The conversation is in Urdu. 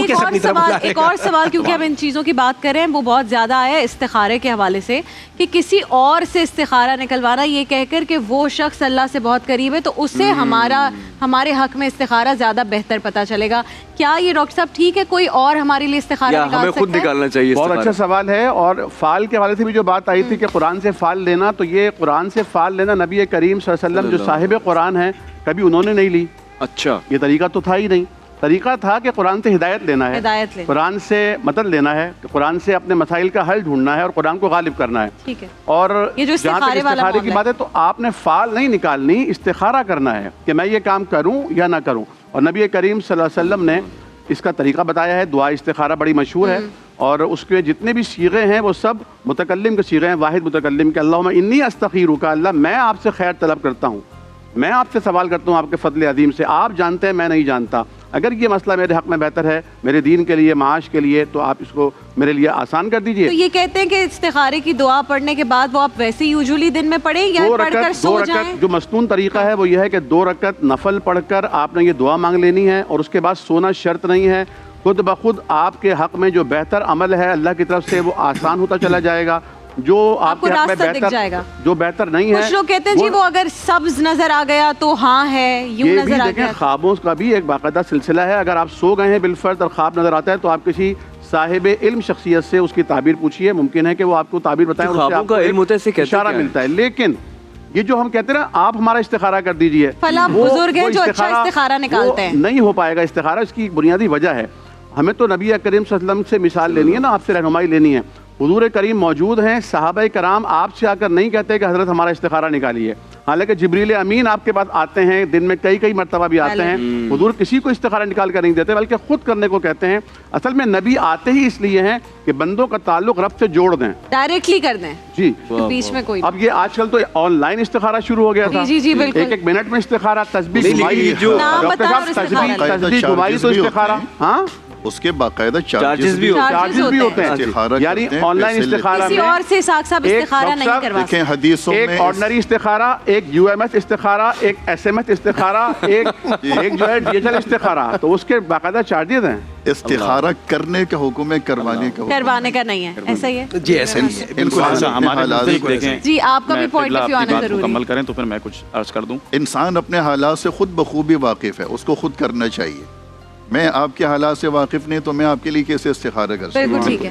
کیسے اپنی طرف بلا لے گا؟ ایک اور سوال کیونکہ ہم ان چیزوں کی بات کر رہے ہیں، وہ بہت زیادہ آیا ہے استخارے کے حوالے سے کہ کسی اور سے استخارہ نکلوانا یہ کہہ کر کہ وہ شخص اللہ سے بہت قریب ہے تو اس سے ہمارے حق میں استخارہ زیادہ بہتر پتہ چلے گا. کیا یہ ڈاکٹر صاحب ٹھیک ہے کوئی اور ہمارے لیے استخارہ نکال سکتا ہے؟ ہمیں خود نکالنا چاہیے. بہت اچھا سوال ہے. اور فال کے حوالے سے بھی جو بات آئی تھی کہ قرآن سے فال لینا، تو یہ قرآن سے فال لینا نبی کریم صلی اللہ علیہ وسلم جو صاحب قرآن ہیں کبھی انہوں نے نہیں لی. اچھا، یہ طریقہ تو تھا ہی نہیں. طریقہ تھا کہ قرآن سے ہدایت لینا ہے، قرآن سے مدد لینا ہے، قرآن سے اپنے مسائل کا حل ڈھونڈنا ہے اور قرآن کو غالب کرنا ہے. ٹھیک ہے. اور یہ جو جہاں تک استخارے کی بات ہے تو آپ نے فال نہیں نکالنی، استخارہ کرنا ہے کہ میں یہ کام کروں یا نہ کروں. اور نبی کریم صلی اللہ علیہ وسلم نے اس کا طریقہ بتایا ہے. دعا استخارہ بڑی مشہور ہے اور اس کے جتنے بھی صیغے ہیں وہ سب متکلم کے صیغے ہیں، واحد متکلم کے. اللہم انی استخیرک، اللہ میں آپ سے خیر طلب کرتا ہوں، میں آپ سے سوال کرتا ہوں آپ کے فضل عظیم سے. آپ جانتے ہیں میں نہیں جانتا. اگر یہ مسئلہ میرے حق میں بہتر ہے، میرے دین کے لیے، معاش کے لیے، تو آپ اس کو میرے لیے آسان کر دیجئے. تو یہ کہتے ہیں کہ استخارے کی دعا پڑھنے کے بعد وہ آپ ویسے یوزولی دن میں پڑھیں یا پڑھ کر سو جائیں؟ جو مسنون طریقہ ہے وہ یہ ہے کہ 2 رکعت نفل پڑھ کر آپ نے یہ دعا مانگ لینی ہے اور اس کے بعد سونا شرط نہیں ہے. خود بخود آپ کے حق میں جو بہتر عمل ہے اللہ کی طرف سے وہ آسان ہوتا چلا جائے گا. جو آپ کے حق میں بہتر، جو بہتر نہیں ہے، کچھ لوگ کہتے ہیں جی وہ اگر سبز نظر آ گیا تو ہاں ہے، یوں نظر آ گیا. خوابوں کا بھی ایک باقاعدہ سلسلہ ہے. اگر آپ سو گئے ہیں بالفرض اور خواب نظر آتا ہے تو آپ کسی صاحب علم شخصیت سے اس کی تعبیر پوچھیے، ممکن ہے کہ وہ آپ کو تعبیر بتائیں اور اس سے آپ کو اشارہ ملتا ہے. لیکن یہ جو ہم کہتے ہیں نا آپ ہمارا استخارہ کر دیجئے، فلاں بزرگ ہیں جو اچھا استخارہ نکالتے ہیں، نہیں ہو پائے گا استخارہ. اس کی ایک بنیادی وجہ ہے، ہمیں تو نبی کریم صلی اللہ علیہ وسلم سے مثال لینی ہے نا، آپ سے رہنمائی لینی ہے. حضور کریم موجود ہیں، صحابہ کرام آپ سے آ کر نہیں کہتے کہ حضرت ہمارا استخارہ نکالیے. حالانکہ جبریل امین آپ کے پاس آتے ہیں، دن میں کئی مرتبہ بھی آتے ہیں. حضور کسی کو استخارہ نکال کر نہیں دیتے بلکہ خود کرنے کو کہتے ہیں. اصل میں نبی آتے ہی اس لیے ہیں کہ بندوں کا تعلق رب سے جوڑ دیں، ڈائریکٹلی کر دیں جی، بیچ میں کوئی. اب یہ آج کل تو آن لائن استخارہ شروع ہو گیا تھا. جی بالکل، 1 منٹ میں استخارہ، تسبیح گمائی، ڈاکٹر صاحب تسبیح گمائی تو استخارہ، ہاں اس کے باقاعدہ چارجز بھی ہوتے ہیں. یعنی آن لائن استخارہ کسی اور سے ساکھ صاحب استخارہ نہیں کروا سکتے. حدیثوں میں ایک آرڈنری استخارہ، ایک UMS استخارہ، ایک SMS استخارہ، ایک جو ہے ڈیجیٹل استخارہ، تو اس کے باقاعدہ چارجز ہیں. استخارہ کرنے کا حکم ہے، کروانے کا نہیں ہے. ایسا ہی ہے جی، ایسا نہیں ہے بالکل. ہمارے نزدیک دیکھیں جی، آپ کا بھی پوائنٹ آف ویو آنا ضروری ہے. مکمل کریں تو پھر میں کچھ عرض کر دوں. انسان اپنے حالات سے خود بخوبی واقف ہے، اس کو خود کرنا چاہیے. میں آپ کے حالات سے واقف نہیں تو میں آپ کے لیے کیسے استخارہ کر سکتا ہوں؟ بالکل ٹھیک ہے.